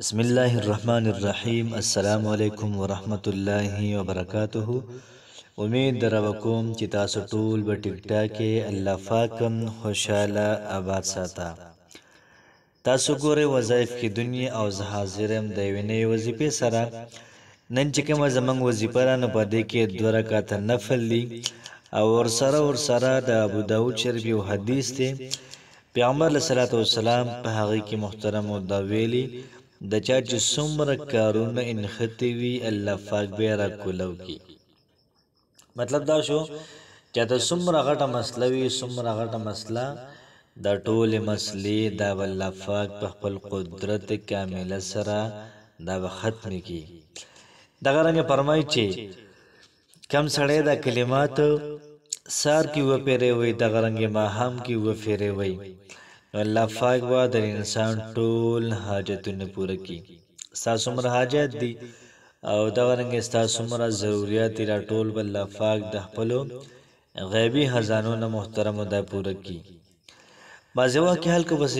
بسم الله الرحمن الرحیم. السلام علیکم ورحمت الله وبرکاته. امید دروکوم چې تاسو ټول به ټیک ټاکه الله پاکم خوشاله آباد ساته. تاسو ګوره وظایف کې دنیا او زه حاضرم د وینې وظیفه سره. نن چې کومه زمنګ وظیفه را نه پدې کې 2 رکعات نفل دي او ورسره د ابو داود شریف یو حدیث دی. پیغمبر علیه الصلاۃ والسلام په هغه کې محترم او دا ویلي د چا چې څومره کارونه انختی وي الله پاک به را کولو کی. مطلب دا شو چې دا څومره غټه مسله وي څومره غټه مسله دا ټول مسلې دا الله پاک په خپل قدرت کامله سره دا ختم کی. دغه رنګ فرمایي چې کم سړی دا کلمات سار کی و پیره وي دغه رنګ ماهم کی و پیره وي الله پاک با د انسان ټول حاجتونه پوره کی. تاسو مر حاجت دي او دغه رنګ تاسو مر ضرورت را ټول الله پاک د خپل غیبی خزانو نه محترم ده پوره کی. بعض وخت حل کو بس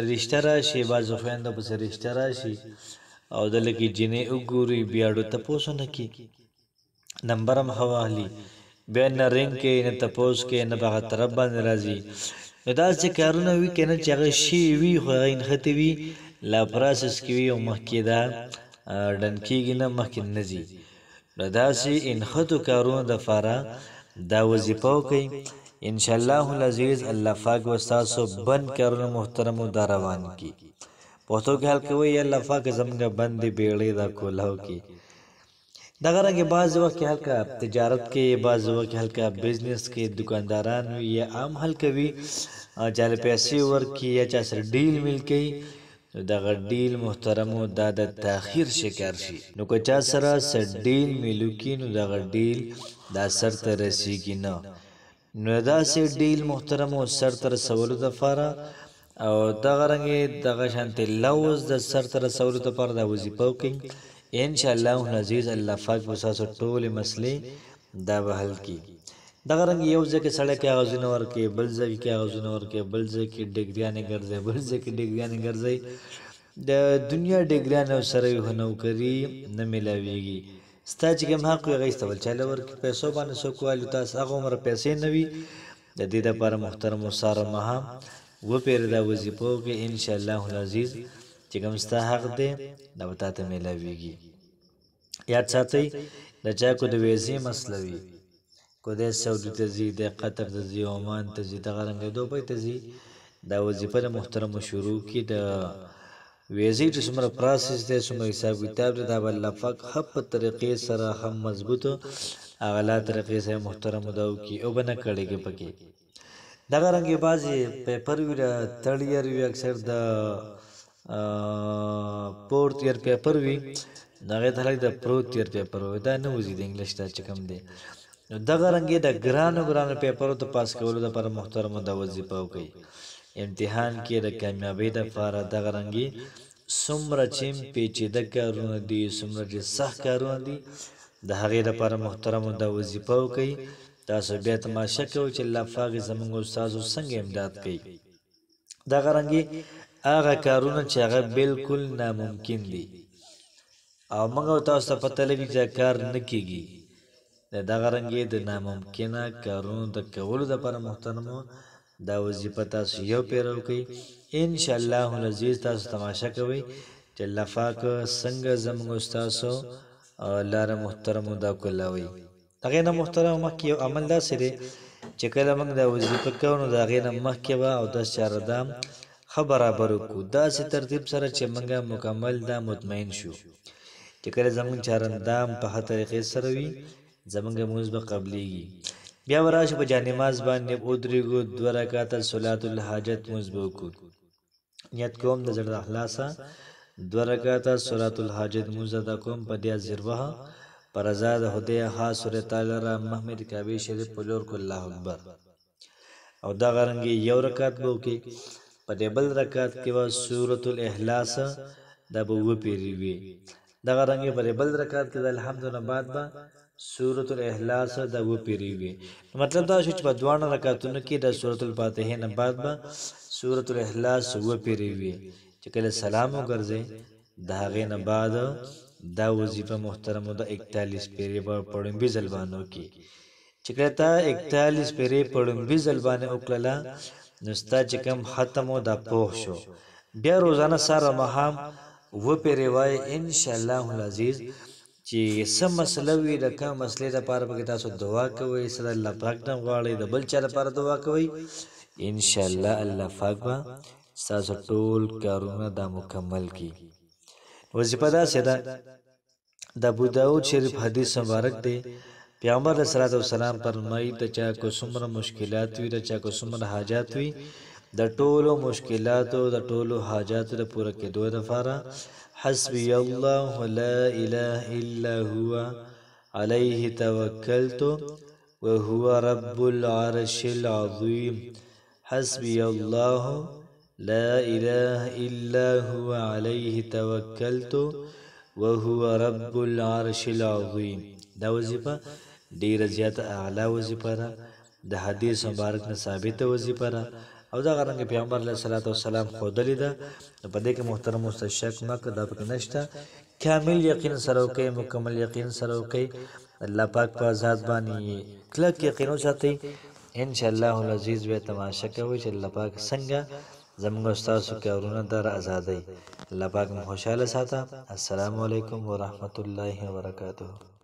رشتہ راشي بعض خويند بس رشتہ راشي او دلته جنې وګوري بیاړو تاسو نه کی نمبرم حوالی بیا نه رنګ کې نه تپوس کې نه بغه طرف باندې راځي. دا چې کارونه وی کنه چې هغه شی وی خو غین ختی وی لا پروسس کی وی او مخکې دا ډن کېږي نه مخکې نزي. دا سي ان خطو کارونه د فارا دا وظیفه کوي ان شاء الله العزیز الله پاک وستاسو بند کارونه محترم او روان کی. پوتو کې حل کوي الله پاک زمګه بند بیړې دا کولاو کی. دغه رنګ بعض وخت حل کا تجارت کې بعض وخت حل کا بزنس کې دکانداران یا عام حل کوي چا پیسې ورکي یا چا سره ډیل مل کوي دغه ډیل محترم او د تاخير شکار شي. نو که چا سره ډیل ملو کې نو دغه ډیل دا سر ته رسیږي نه. نو دا سه ډیل محترم او سر تر سوالو د فارا او دغه رنګ دغه شانت لوز د سر تر سوالو ته پر د وظیفه کوي ان شاء الله العزیز الله پاک وساسو ټول مسلې دا حل کی. دغه رنګ یو ځکه سړی کې غوښنه ورکې بل ځکه کې غوښنه ورکې بل ځکه ډیګریانه ګرځي بل ځکه ډیګریانه ګرځي د دنیا ډیګریانه سره یو نوکری نه ملاويږي. ستا چې کوم حق یې غیستول چاله ورکې پیسو باندې سو کوالو تاسو هغه عمر پیسې نه وي د دې لپاره محترم وساره مها و پیر دا وظیفه کې ان شاء الله العزیز چې کوم ستا حق دی دا وتا ته ملاويږي. یاد ساتئ د چا کو د ویزې مسلوي کو د سعودي ته زی د قطر ته زی عمان ته زی دغه رنګ دوبۍ ته زی دا وظیفه محترم شروع کی د ویزې چې څومره پروسس دی څومره حساب کتاب دی دا الله پاک خپ طریقې سره هم مضبوط اغلا طریقې سره محترم داو کی او بنه کړيږي پکې. دغه رنګ بازي پیپر وی تړیر وی اکثر د پورت ایر پیپر وی دغه تلک د پروت ایر پیپر وی دا نه وزي د انګلیش ته چکم دی. دغه رنګ د ګرانو پیپرو ته پاس کولو د پر محترم د وظیفه کوي. امتحان کې د کامیابی د فار دغه رنګي سمره چیم پیچیده کارونه دي سمره چې سخت کارونه دي د هغه د پر محترم د وظیفه کوي. تاسو بیا تماشا کوئ چې الله پاک زموږ استادو څنګه امداد کوي. دغه رنګي هغه کارونه چې هغه بالکل ناممکن دي او موږ تاسو ته پته لګي چې کار نه کیږي دغه رنګي د ناممکنه کارونو د کولو لپاره محترم دا وظیفه تاسو یو پیرو کوي ان شاء الله العزیز. تاسو تماشا کوئ چې الله پاک څنګه زموږ استادو لار محترم دا کولاوي. هغه نه محترم مکه یو عمل دا سره چې کله موږ دا وظیفه کوو دا غینه مکه او د شاردام خبره کو دا سي ترتیب سره چې موږ مکمل دا مطمئن شو چې کله زموږ چارندام په هغه طریقې سره وي زموږ موږ به قبليږي. بیا وراشه په جانماز باندې اودریګو 2 رکعات صلات الحاجت مزبو کو نیت کوم د زړه اخلاصا 2 رکعات صلات الحاجت مزدا کوم په دیا زیروه پر آزاد هدیه ها سورۃ تعالی را محمد کعبه شریف پلور کو الله اکبر او دا غرنګي یو رکعت بو کې په دې بل رکعت کې وا سورۃ الاخلاص دا بو پیری وی دا غرنګي په بل رکعت کې الحمدلله بعد با سورۃ الاخلاص دا و پیری وی. مطلب دا چې په دوه رکعاتونو کې د سورۃ الفاتحه نه بعد با سورۃ الاخلاص و پیری وی چې کله سلام وګرځي د هغې نه بعد دا وظیفه محترمو د 41 پیرې په پړومبي ځل باندې وکړي. چې کله تا 41 پیرې پړومبي ځل باندې وکړله نو ستا چې کوم ختم و دا پوخ شو. بیا روزانه سهار او ماښام اووه پیرې وایې انشاءالله العزیز چې څه مسله وي د کوم مسلې لپاره پکې تاسو دعا کوئ، څه د الله پاک نه غواړئ، د بل چا لپاره دعا کوئ، انشاءالله الله پاک به ستاسو ټول کارونه دا مکمل کړي. وظیفه داسې ده، د ابوداود شریف حدیث مبارک دی، پیغمبر علیه الصلاة والسلام فرمایي د چا کو څومره مشکلات وي، د چا کو څومره حاجات وي، د ټولو مشکلاتو د ټولو حاجاتو د پوره کېدو لپاره حسبي الله لا اله الا هو عليه توکلت وهو رب العرش العظيم. حسبي الله لا اله الا هو عليه توکلت وهو رب العرش العظيم. دا وظیفه ډیره زیاته اعلی وظیفه ده، د حدیث مبارک نه ثابته وظیفه ده او دا غرنګ پیغمبر علیه الصلاة والسلام ښودلې ده. په دې کې محترم مستشک مکه دا پکې نشته، کامل یقین سره وکئ، مکمل یقین سره وکئ، الله پاک په ذات باندې کلک یقین وساتئ، انشاءالله العزیز به تماشا کوئ چې الله پاک څنګه زموږ ستاسو کارونه در ازادۍ. الله پاک مو خوشحاله ساته. السلام علیکم ورحمت الله وبرکاته.